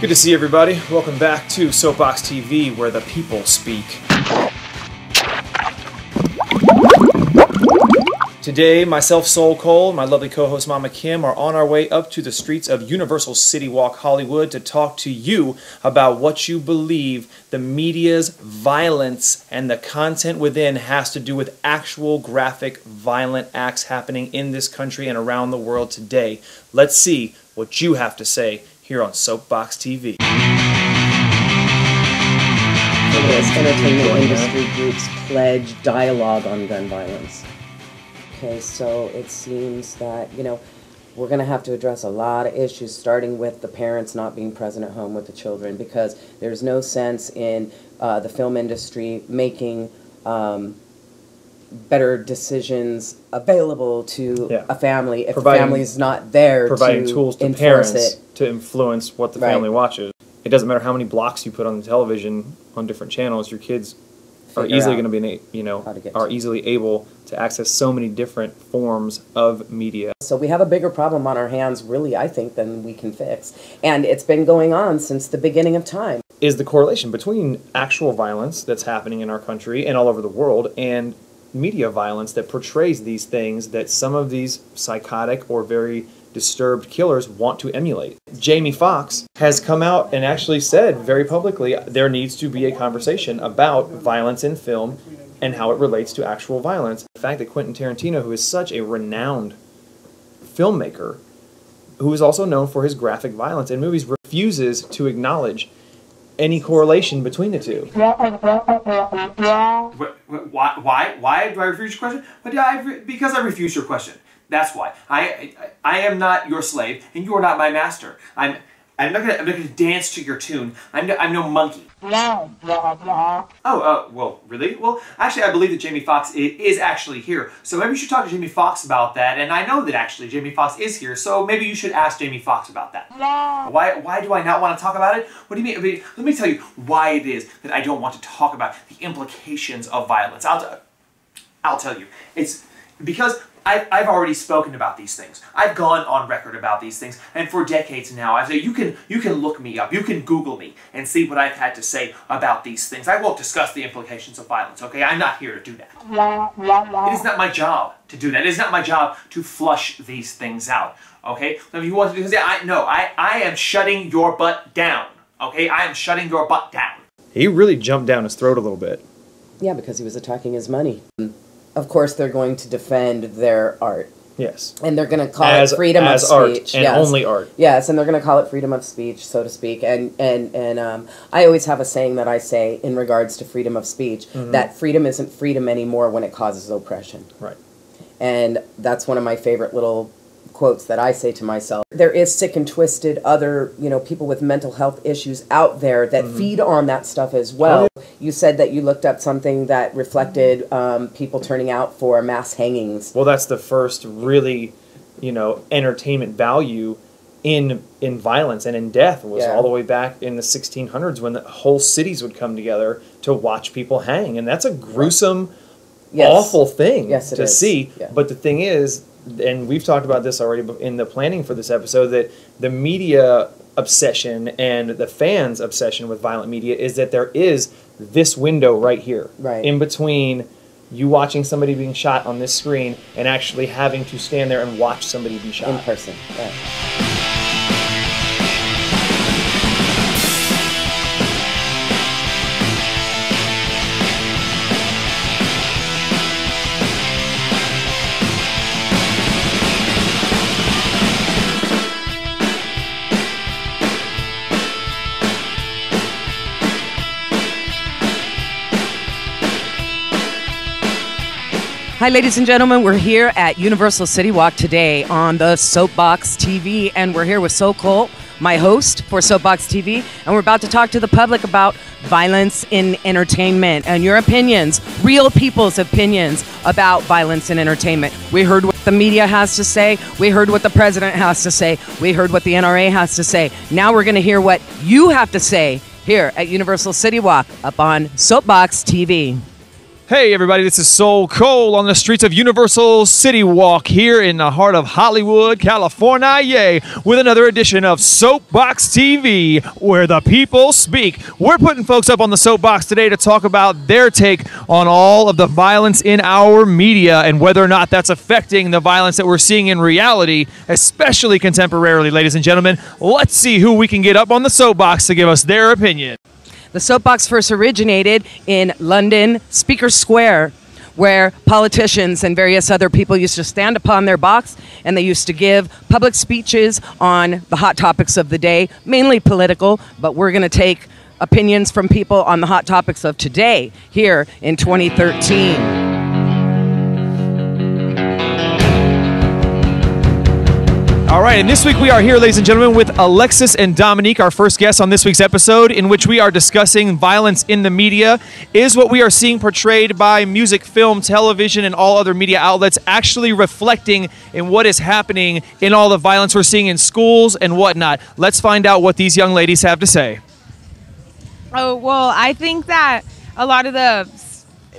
Good to see everybody. Welcome back to Soapbox TV, where the people speak. Today, myself, Soul Cole, and my lovely co-host Mama Kim are on our way up to the streets of Universal City Walk, Hollywood, to talk to you about what you believe the media's violence and the content within has to do with actual graphic, violent acts happening in this country and around the world today. Let's see what you have to say here on Soapbox TV. This entertainment industry groups pledge dialogue on gun violence. Okay, so it seems that, we're going to have to address a lot of issues, starting with the parents not being present at home with the children, because there's no sense in the film industry making better decisions available to a family if the family's not there, providing to tools to parents to influence what the family watches. It doesn't matter how many blocks you put on the television on different channels, your kids are easily going to be, easily able to access so many different forms of media. So we have a bigger problem on our hands, really, I think, than we can fix. And it's been going on since the beginning of time. Is the correlation between actual violence that's happening in our country and all over the world and media violence that portrays these things that some of these psychotic or very disturbed killers want to emulate. Jamie Foxx has come out and actually said very publicly there needs to be a conversation about violence in film and how it relates to actual violence. The fact that Quentin Tarantino, who is such a renowned filmmaker, who is also known for his graphic violence in movies, refuses to acknowledge any correlation between the two. Why do I refuse your question? Because I refuse your question. That's why. I am not your slave, and you are not my master. I'm not gonna dance to your tune. I'm no monkey. Well, really? Well, actually, I believe that Jamie Foxx is actually here. So maybe you should talk to Jamie Foxx about that. And I know that actually Jamie Foxx is here. So maybe you should ask Jamie Foxx about that. Why do I not want to talk about it? What do you mean? Let me tell you why it is that I don't want to talk about the implications of violence. I'll tell you. It's because I've already spoken about these things. I've gone on record about these things, and for decades now, I say you can look me up, you can Google me, and see what I've had to say about these things. I won't discuss the implications of violence, okay? I'm not here to do that. It is not my job to do that. It is not my job to flush these things out, okay? Now, if you want to do this, I am shutting your butt down, okay? I am shutting your butt down. He really jumped down his throat a little bit. Yeah, because he was attacking his money. Of course, they're going to defend their art. Yes. And they're going to call it freedom of speech. And only art. Yes, and they're going to call it freedom of speech, so to speak. And I always have a saying that I say in regards to freedom of speech, that freedom isn't freedom anymore when it causes oppression. Right. And that's one of my favorite little quotes that I say to myself. There is sick and twisted other, people with mental health issues out there that feed on that stuff as well. You said that you looked up something that reflected people turning out for mass hangings. Well, that's the first really, entertainment value in violence and in death. It was all the way back in the 1600s when the whole cities would come together to watch people hang. And that's a gruesome, awful thing to see. Yeah. But the thing is, and we've talked about this already in the planning for this episode, that the media obsession and the fans' obsession with violent media is that there is this window right here, in between you watching somebody being shot on this screen and actually having to stand there and watch somebody be shot. In person, right. Hi, ladies and gentlemen. We're here at Universal City Walk today on the Soapbox TV, and we're here with Soul Cole, my host for Soapbox TV, and we're about to talk to the public about violence in entertainment and your opinions, real people's opinions about violence in entertainment. We heard what the media has to say. We heard what the president has to say. We heard what the NRA has to say. Now we're going to hear what you have to say here at Universal City Walk up on Soapbox TV. Hey everybody, this is Soul Cole on the streets of Universal City Walk here in the heart of Hollywood, California, yay, with another edition of Soapbox TV, where the people speak. We're putting folks up on the soapbox today to talk about their take on all of the violence in our media and whether or not that's affecting the violence that we're seeing in reality, especially contemporarily, ladies and gentlemen. Let's see who we can get up on the soapbox to give us their opinion. The soapbox first originated in London, Speaker Square, where politicians and various other people used to stand upon their box and they used to give public speeches on the hot topics of the day, mainly political, but we're going to take opinions from people on the hot topics of today here in 2013. All right, and this week we are here, ladies and gentlemen, with Alexis and Dominique, our first guests on this week's episode, in which we are discussing violence in the media. Is what we are seeing portrayed by music, film, television, and all other media outlets actually reflecting in what is happening in all the violence we're seeing in schools and whatnot? Let's find out what these young ladies have to say. Oh, well, I think that a lot of the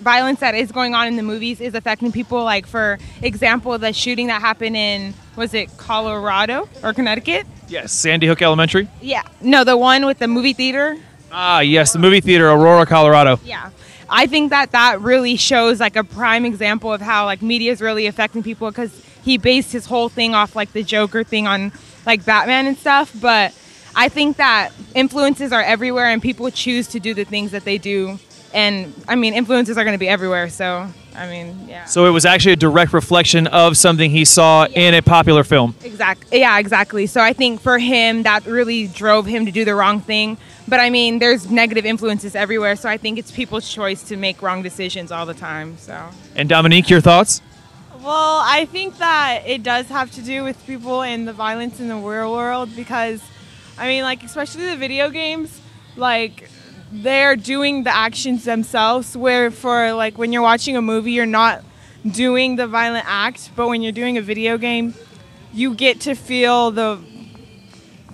violence that is going on in the movies is affecting people. Like, for example, the shooting that happened in, was it Colorado or Connecticut? Yes, Sandy Hook Elementary. Yeah. No, the one with the movie theater. Ah, yes, the movie theater, Aurora, Colorado. Yeah. I think that that really shows like a prime example of how like media is really affecting people, because he based his whole thing off like the Joker thing on like Batman and stuff. But I think that influences are everywhere and people choose to do the things that they do. And I mean, influences are going to be everywhere. So, I mean, yeah. So it was actually a direct reflection of something he saw in a popular film. Exactly. Yeah, exactly. So I think for him, that really drove him to do the wrong thing. But I mean, there's negative influences everywhere. So I think it's people's choice to make wrong decisions all the time. So. And Dominique, your thoughts? Well, I think that it does have to do with people and the violence in the real world, because, I mean, like, especially the video games, like, they're doing the actions themselves, where for like when you're watching a movie you're not doing the violent act, but when you're doing a video game you get to feel the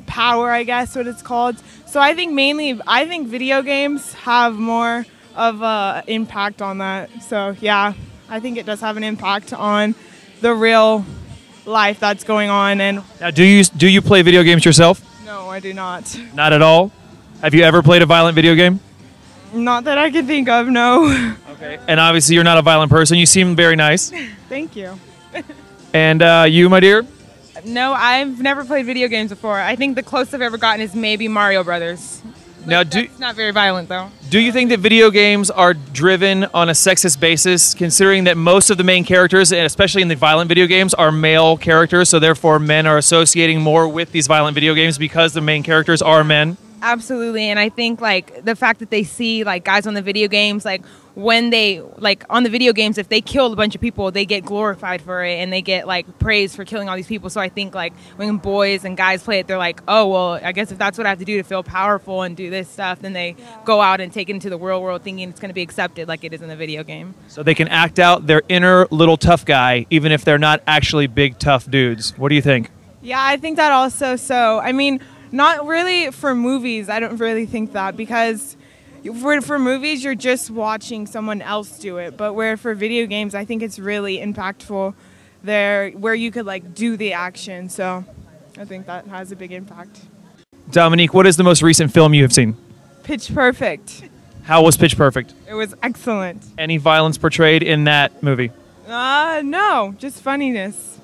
power, I guess what it's called. So I think video games have more of a impact on that. So yeah, I think it does have an impact on the real life that's going on. And now, do you play video games yourself? No, I do not. Not at all? Have you ever played a violent video game? Not that I can think of, no. Okay. And obviously you're not a violent person. You seem very nice. Thank you. And you, my dear? No, I've never played video games before. I think the closest I've ever gotten is maybe Mario Brothers. Now, That's not very violent, though. Do you think that video games are driven on a sexist basis, considering that most of the main characters, and especially in the violent video games, are male characters, so therefore men are associating more with these violent video games because the main characters are men? Absolutely. And I think like the fact that they see like guys on the video games, like when they like on the video games, if they kill a bunch of people, they get glorified for it and they get like praised for killing all these people. So I think like when boys and guys play it, they're like, oh, well, I guess if that's what I have to do to feel powerful and do this stuff, then they go out and take it into the real world thinking it's going to be accepted like it is in the video game. So they can act out their inner little tough guy, even if they're not actually big, tough dudes. What do you think? Yeah, I think that also. So, I mean, not really for movies. I don't really think that, because for movies, you're just watching someone else do it. But where for video games, I think it's really impactful there, where you could like do the action. So I think that has a big impact. Dominique, what is the most recent film you have seen? Pitch Perfect. How was Pitch Perfect? It was excellent. Any violence portrayed in that movie? No, just funniness.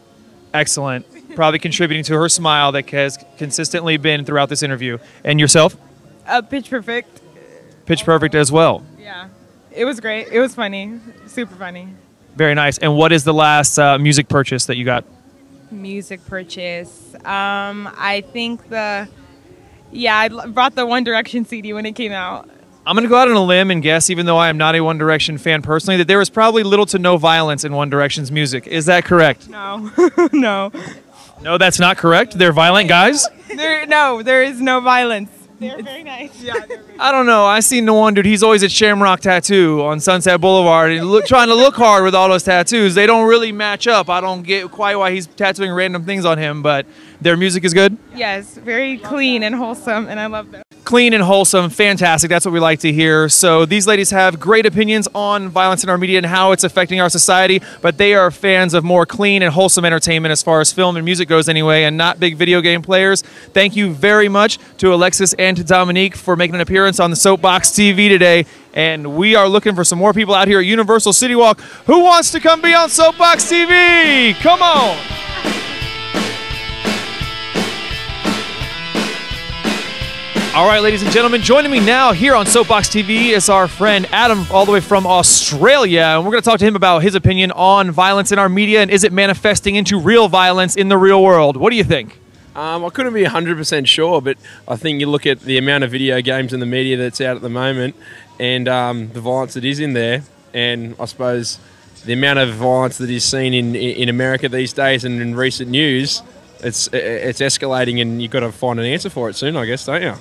Excellent. Probably contributing to her smile that has consistently been throughout this interview. And yourself? Pitch Perfect. Pitch Perfect as well. Yeah, it was great. It was funny. Super funny. Very nice. And what is the last music purchase that you got? Music purchase. I think I bought the One Direction CD when it came out. I'm going to go out on a limb and guess, even though I am not a One Direction fan personally, that there is probably little to no violence in One Direction's music. Is that correct? No. No. No, that's not correct. They're violent guys? There is no violence. They're very nice. Yeah. I don't know. I seen the one dude. He's always at Shamrock Tattoo on Sunset Boulevard, and trying to look hard with all those tattoos. They don't really match up. I don't get quite why he's tattooing random things on him, but their music is good. Yes, very clean and wholesome, and I love them. clean and wholesome. Fantastic. That's what we like to hear. So these ladies have great opinions on violence in our media and how it's affecting our society, but they are fans of more clean and wholesome entertainment as far as film and music goes anyway, and not big video game players. Thank you very much to Alexis and to Dominique for making an appearance on the Soapbox TV today. And we are looking for some more people out here at Universal City Walk. Who wants to come be on Soapbox TV? Come on. All right, ladies and gentlemen, joining me now here on Soapbox TV is our friend Adam, all the way from Australia. And we're going to talk to him about his opinion on violence in our media and is it manifesting into real violence in the real world. What do you think? I couldn't be 100% sure, but I think you look at the amount of video games in the media that's out at the moment and the violence that is in there, and I suppose the amount of violence that is seen in America these days and in recent news, it's escalating, and you've got to find an answer for it soon, I guess, don't you?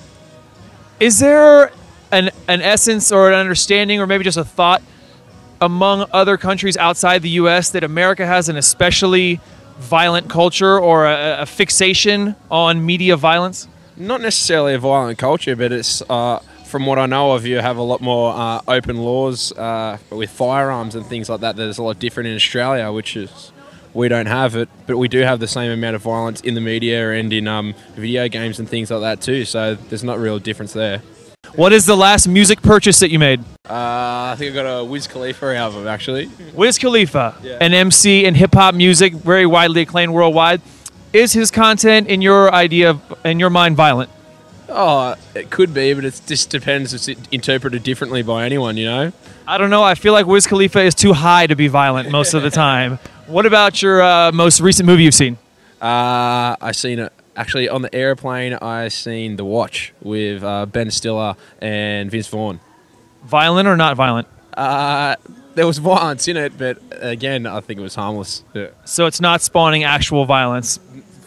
Is there an essence or an understanding or maybe just a thought among other countries outside the U.S. that America has an especially violent culture or a fixation on media violence? Not necessarily a violent culture, but it's from what I know of, you have a lot more open laws with firearms and things like that. There's a lot different in Australia, which is we don't have it, but we do have the same amount of violence in the media and in video games and things like that too. So there's not a real difference there. What is the last music purchase that you made? I think I got a Wiz Khalifa album, actually. Wiz Khalifa, Yeah. an MC in hip-hop music, very widely acclaimed worldwide. Is his content, in your mind, violent? Oh, it could be, but it just depends. It's interpreted differently by anyone, you know? I don't know. I feel like Wiz Khalifa is too high to be violent most of the time. What about your most recent movie you've seen? I seen it. Actually, on the airplane, I seen The Watch with Ben Stiller and Vince Vaughn. Violent or not violent? There was violence in it, but again, I think it was harmless. Yeah. So it's not spawning actual violence.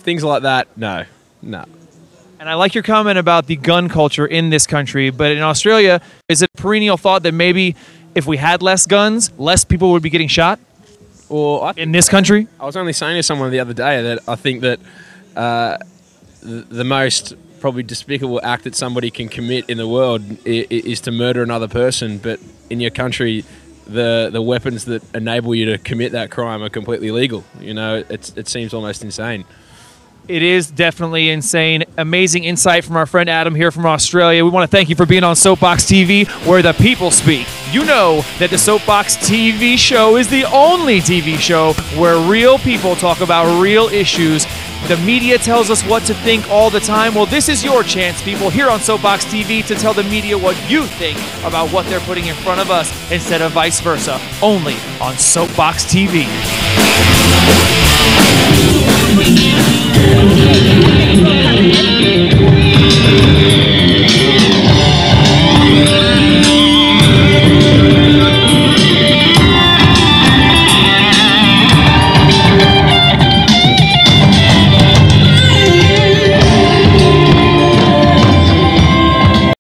Things like that, no. And I like your comment about the gun culture in this country, but in Australia, is it a perennial thought that maybe if we had less guns, less people would be getting shot? Well, in this country? I was only saying to someone the other day that I think that the most probably despicable act that somebody can commit in the world is to murder another person, but in your country, the weapons that enable you to commit that crime are completely legal. You know, it seems almost insane. It is definitely insane. Amazing insight from our friend Adam here from Australia. We want to thank you for being on Soapbox TV, where the people speak. You know that the Soapbox TV show is the only TV show where real people talk about real issues. The media tells us what to think all the time. Well, this is your chance, people, here on Soapbox TV to tell the media what you think about what they're putting in front of us instead of vice versa. Only on Soapbox TV.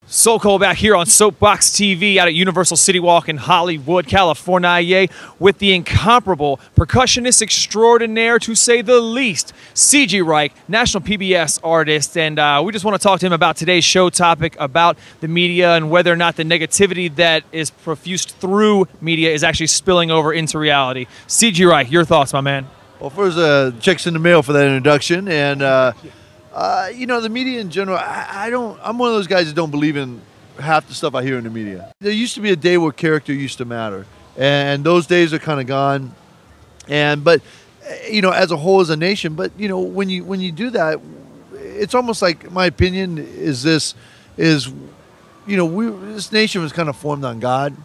Soul Cole back here on Soapbox TV out at Universal City Walk in Hollywood, California, with the incomparable percussionist extraordinaire, to say the least, C.G. Reich, national PBS artist. And we just want to talk to him about today's show topic, about the media and whether or not the negativity that is profused through media is actually spilling over into reality. C.G. Reich, your thoughts, my man? Well, first, checks in the mail for that introduction. And, you know, the media in general, I'm one of those guys that don't believe in half the stuff I hear in the media. There used to be a day where character used to matter, and those days are kind of gone. But you know, as a whole, as a nation, but you know, when you do that, it's almost like, my opinion is this nation was kind of formed on God,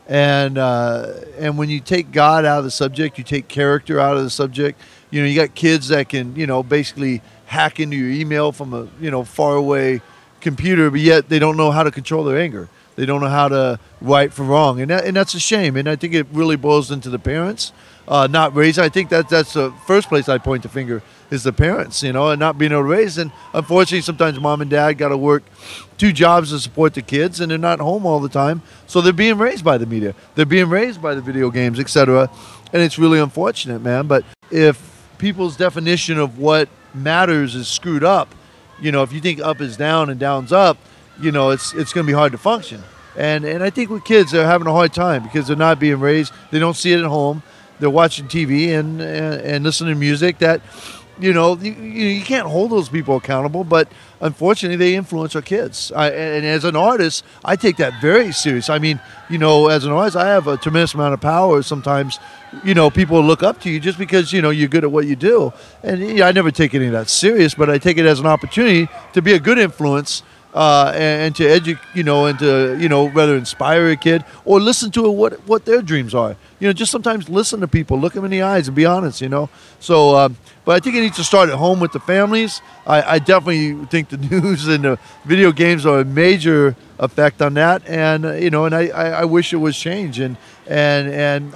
and when you take God out of the subject, you take character out of the subject. You know, you got kids that can, you know, basically hack into your email from a, you know, far away computer, but yet they don't know how to control their anger. They don't know how to right from wrong, and that's a shame. And I think it really boils into the parents not raising. I think that's the first place I point the finger, is the parents, you know, and not being able to raise. And unfortunately, sometimes mom and dad got to work 2 jobs to support the kids, and they're not home all the time, so they're being raised by the media. They're being raised by the video games, etc. And it's really unfortunate, man. But if people's definition of what matters is screwed up, you know, if you think up is down and down's up, you know, it's going to be hard to function. And I think with kids, they're having a hard time because they're not being raised. They don't see it at home. They're watching TV and listening to music that, you know, you can't hold those people accountable, but unfortunately they influence our kids. And as an artist, I take that very serious. I mean, you know, as an artist, I have a tremendous amount of power. Sometimes, you know, people look up to you just because, you know, you're good at what you do. And you know, I never take any of that serious, but I take it as an opportunity to be a good influence and to educate, you know, and to, you know, whether inspire a kid or listen to what their dreams are. You know, just sometimes listen to people, look them in the eyes and be honest, you know. So, but I think it needs to start at home with the families. I definitely think the news and the video games are a major effect on that. And, you know, and I wish it was changed. And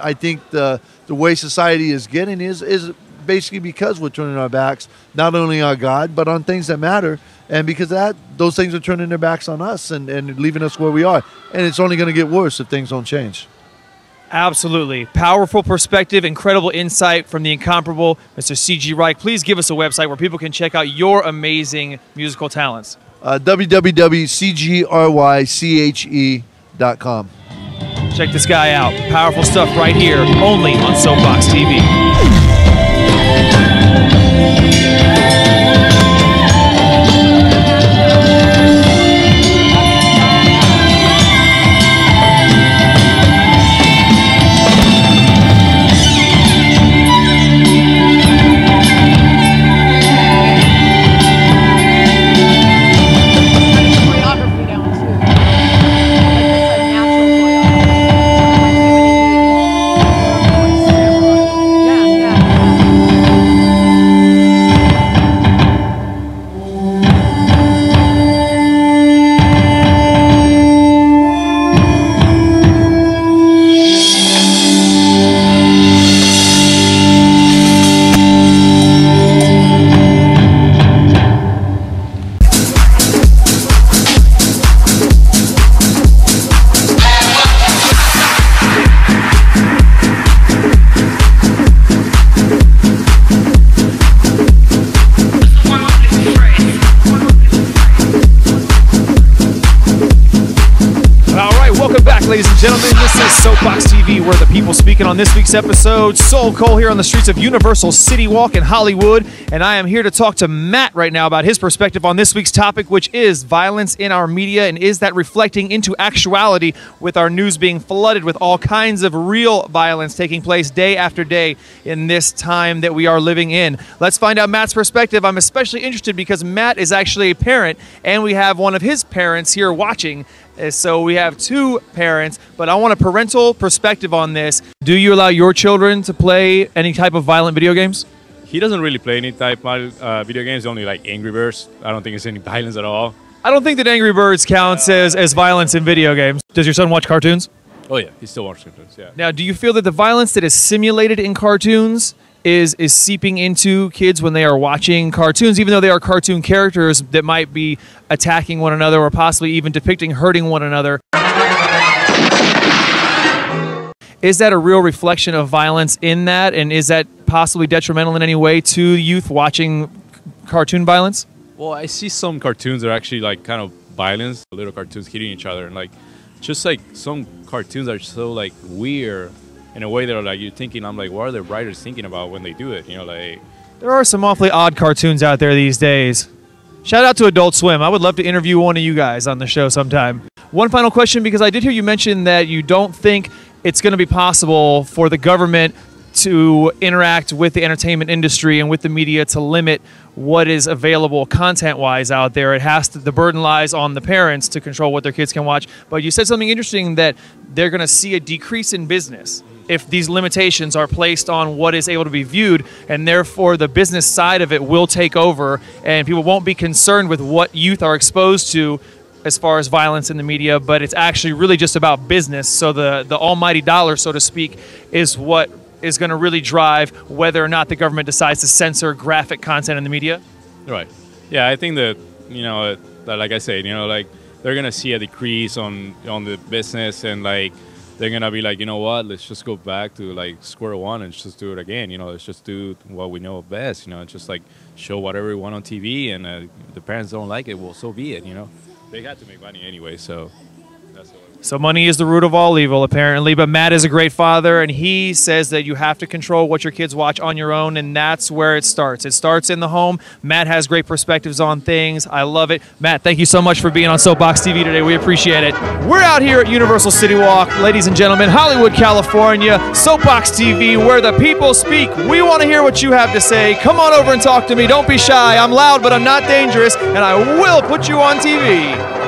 I think the way society is getting is basically because we're turning our backs, not only on God, but on things that matter. And because of that, those things are turning their backs on us and leaving us where we are. And it's only going to get worse if things don't change. Absolutely. Powerful perspective, incredible insight from the incomparable Mr. C.G. Reich. Please give us a website where people can check out your amazing musical talents. www.cgryche.com. Check this guy out. Powerful stuff right here, only on Soapbox TV. Ladies and gentlemen, this is Soapbox TV, where the people speaking on this week's episode. Soul Cole here on the streets of Universal City Walk in Hollywood, and I am here to talk to Matt right now about his perspective on this week's topic, which is violence in our media, and is that reflecting into actuality with our news being flooded with all kinds of real violence taking place day after day in this time that we are living in. Let's find out Matt's perspective. I'm especially interested because Matt is actually a parent, and we have one of his parents here watching. So we have two parents, but I want a parental perspective on this. Do you allow your children to play any type of violent video games? He doesn't really play any type of video games, only like Angry Birds. I don't think it's any violence at all. I don't think that Angry Birds counts as violence in video games. Does your son watch cartoons? Oh yeah, he still watches cartoons, yeah. Now, do you feel that the violence that is simulated in cartoons is seeping into kids when they are watching cartoons, even though they are cartoon characters that might be attacking one another or possibly even depicting hurting one another? Is that a real reflection of violence in that, and is that possibly detrimental in any way to youth watching cartoon violence? Well, I see some cartoons that are actually like kind of violence, little cartoons hitting each other, and like just like some cartoons are so like weird in a way that are like you're thinking, I'm like, what are the writers thinking about when they do it? You know, like there are some awfully odd cartoons out there these days. Shout out to Adult Swim. I would love to interview one of you guys on the show sometime. One final question, because I did hear you mention that you don't think it's going to be possible for the government to interact with the entertainment industry and with the media to limit what is available content-wise out there. It has to, the burden lies on the parents to control what their kids can watch. But you said something interesting, that they're going to see a decrease in business if these limitations are placed on what is able to be viewed, and therefore the business side of it will take over, and people won't be concerned with what youth are exposed to as far as violence in the media, but it's actually really just about business. So the almighty dollar, so to speak, is what is going to really drive whether or not the government decides to censor graphic content in the media? Right. Yeah, I think that, you know, that, like I said, you know, like they're going to see a decrease on the business, and like they're going to be like, you know what, let's just go back to like square one and just do it again. You know, let's just do what we know best, you know, just like show whatever we want on TV, and the parents don't like it, well, so be it, you know. they had to make money anyway, so that's the way. So money is the root of all evil, apparently. But Matt is a great father, and he says that you have to control what your kids watch on your own, and that's where it starts. It starts in the home. Matt has great perspectives on things. I love it. Matt, thank you so much for being on Soapbox TV today. We appreciate it. We're out here at Universal City Walk, ladies and gentlemen, Hollywood, California, Soapbox TV, where the people speak. We want to hear what you have to say. Come on over and talk to me. Don't be shy. I'm loud, but I'm not dangerous, and I will put you on TV.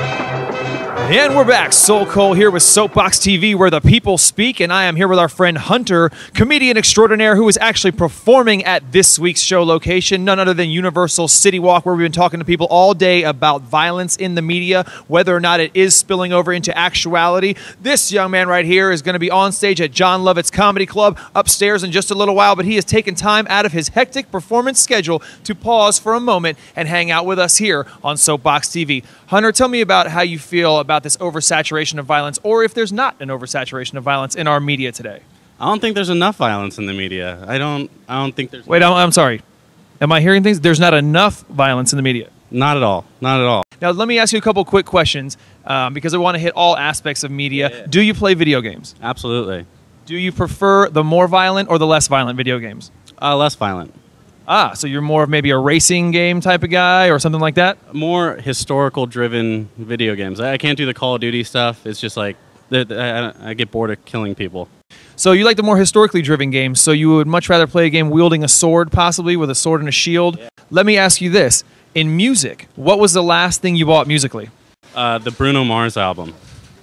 And we're back. Soul Cole here with Soapbox TV, where the people speak, and I am here with our friend Hunter, comedian extraordinaire, who is actually performing at this week's show location, none other than Universal City Walk, where we've been talking to people all day about violence in the media, whether or not it is spilling over into actuality. This young man right here is going to be on stage at John Lovett's Comedy Club upstairs in just a little while, but he has taken time out of his hectic performance schedule to pause for a moment and hang out with us here on Soapbox TV. Hunter, tell me about how you feel about this oversaturation of violence, or if there's not an oversaturation of violence in our media today. I don't think there's enough violence in the media. I don't think there's... Wait, I'm sorry. Am I hearing things? There's not enough violence in the media? Not at all. Not at all. Now, let me ask you a couple quick questions, because I want to hit all aspects of media. Yeah. Do you play video games? Absolutely. Do you prefer the more violent or the less violent video games? Less violent. Ah, so you're more of maybe a racing game type of guy or something like that? More historical-driven video games. I can't do the Call of Duty stuff. It's just like, I get bored of killing people. So you like the more historically driven games, so you would much rather play a game wielding a sword, possibly, with a sword and a shield. Yeah. Let me ask you this. In music, what was the last thing you bought musically? The Bruno Mars album.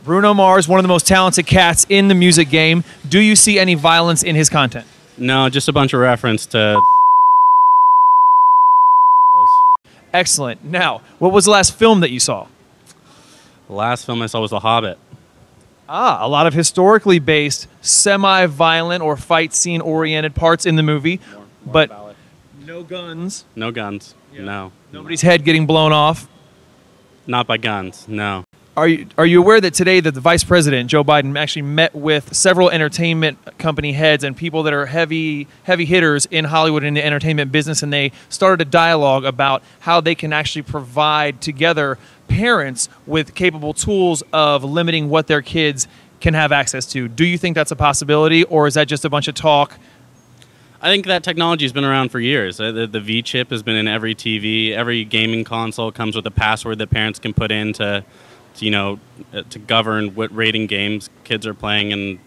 Bruno Mars, one of the most talented cats in the music game. Do you see any violence in his content? No, just a bunch of reference to... Excellent. Now, what was the last film that you saw? The last film I saw was The Hobbit. Ah, a lot of historically based, semi-violent or fight scene-oriented parts in the movie, but no guns. No guns. Yeah. No. Nobody's head getting blown off. Not by guns. No. Are you aware that today that the Vice President, Joe Biden, actually met with several entertainment company heads and people that are heavy hitters in Hollywood in the entertainment business, and they started a dialogue about how they can actually provide together parents with capable tools of limiting what their kids can have access to? Do you think that's a possibility, or is that just a bunch of talk? I think that technology has been around for years. The V chip has been in every TV. Every gaming console comes with a password that parents can put in to govern what rating games kids are playing, and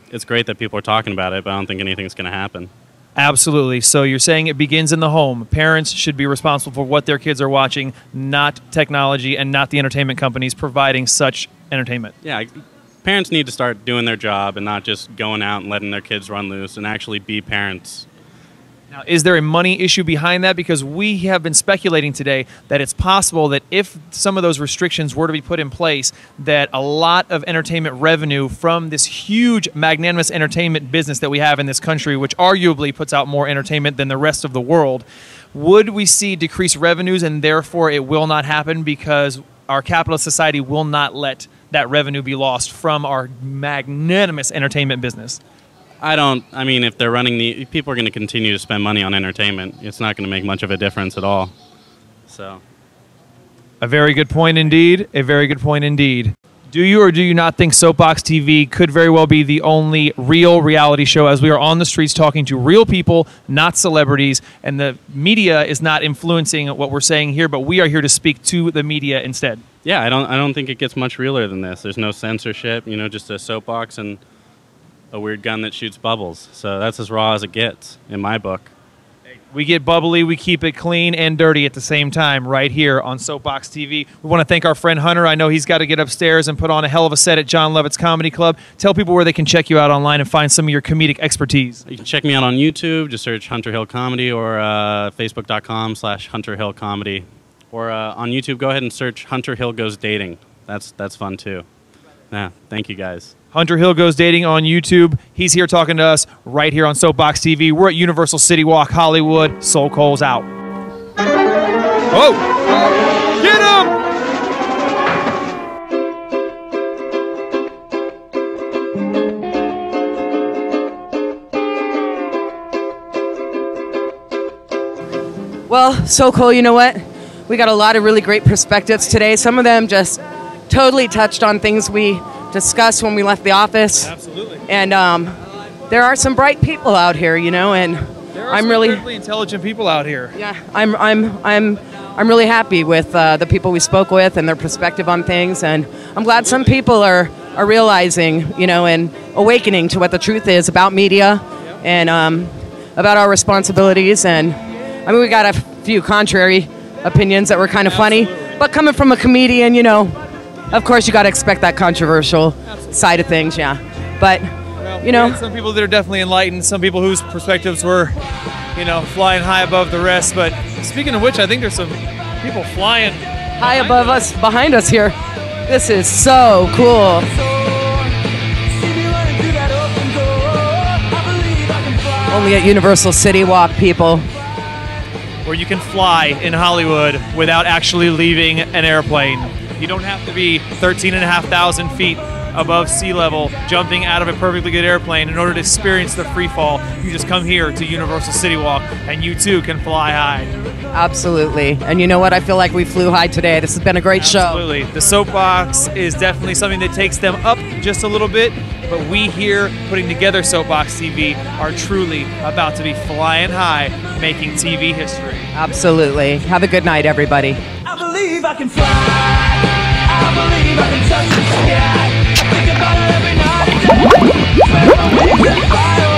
it's great that people are talking about it, but I don't think anything's going to happen. Absolutely. So you're saying it begins in the home. Parents should be responsible for what their kids are watching, not technology and not the entertainment companies providing such entertainment. Yeah, parents need to start doing their job and not just going out and letting their kids run loose, and actually be parents. Now, is there a money issue behind that? Because we have been speculating today that it's possible that if some of those restrictions were to be put in place, that a lot of entertainment revenue from this huge, magnanimous entertainment business that we have in this country, which arguably puts out more entertainment than the rest of the world, would we see decreased revenues, and therefore it will not happen because our capitalist society will not let that revenue be lost from our magnanimous entertainment business? I mean, if they're running people are going to continue to spend money on entertainment. It's not going to make much of a difference at all. So. A very good point indeed. A very good point indeed. Do you or do you not think Soapbox TV could very well be the only real reality show, as we are on the streets talking to real people, not celebrities, and the media is not influencing what we're saying here, but we are here to speak to the media instead? Yeah, I don't think it gets much realer than this. There's no censorship, just a soapbox and a weird gun that shoots bubbles. So that's as raw as it gets in my book. We get bubbly, we keep it clean and dirty at the same time right here on Soapbox TV. We want to thank our friend Hunter. I know he's got to get upstairs and put on a hell of a set at John Lovett's Comedy Club. Tell people where they can check you out online and find some of your comedic expertise. You can check me out on YouTube. Just search Hunter Hill Comedy, or Facebook.com/Hunter Hill Comedy. Or on YouTube, go ahead and search Hunter Hill Goes Dating. That's fun too. Yeah, thank you guys. Hunter Hill Goes Dating on YouTube. He's here talking to us right here on Soapbox TV. We're at Universal City Walk, Hollywood. Soul Cole's out. Oh! Get him! Well, Soul Cole, you know what? We got a lot of really great perspectives today. Some of them just totally touched on things we discussed when we left the office. Absolutely. And there are some bright people out here, you know, and There are I'm some really incredibly intelligent people out here. yeah, I'm really happy with the people we spoke with and their perspective on things, and I'm glad some people are realizing, you know, and awakening to what the truth is about media and about our responsibilities. And I mean, we got a few contrary opinions that were kind of funny, but coming from a comedian, you know, of course you got to expect that controversial side of things, yeah. But you know, some people that are definitely enlightened, some people whose perspectives were, you know, flying high above the rest. But speaking of which, I think there's some people flying high above us, behind us here. This is so cool. Only at Universal City Walk, people. where you can fly in Hollywood without actually leaving an airplane. You don't have to be 13,500 feet above sea level, jumping out of a perfectly good airplane in order to experience the free fall. You just come here to Universal City Walk, and you too can fly high. Absolutely. And you know what? I feel like we flew high today. This has been a great show. Absolutely. The Soapbox is definitely something that takes them up just a little bit, but we here putting together Soapbox TV are truly about to be flying high, making TV history. Absolutely. Have a good night, everybody. I believe I can fly. I believe I can touch the sky. I think about it every night. Where my wings and fire.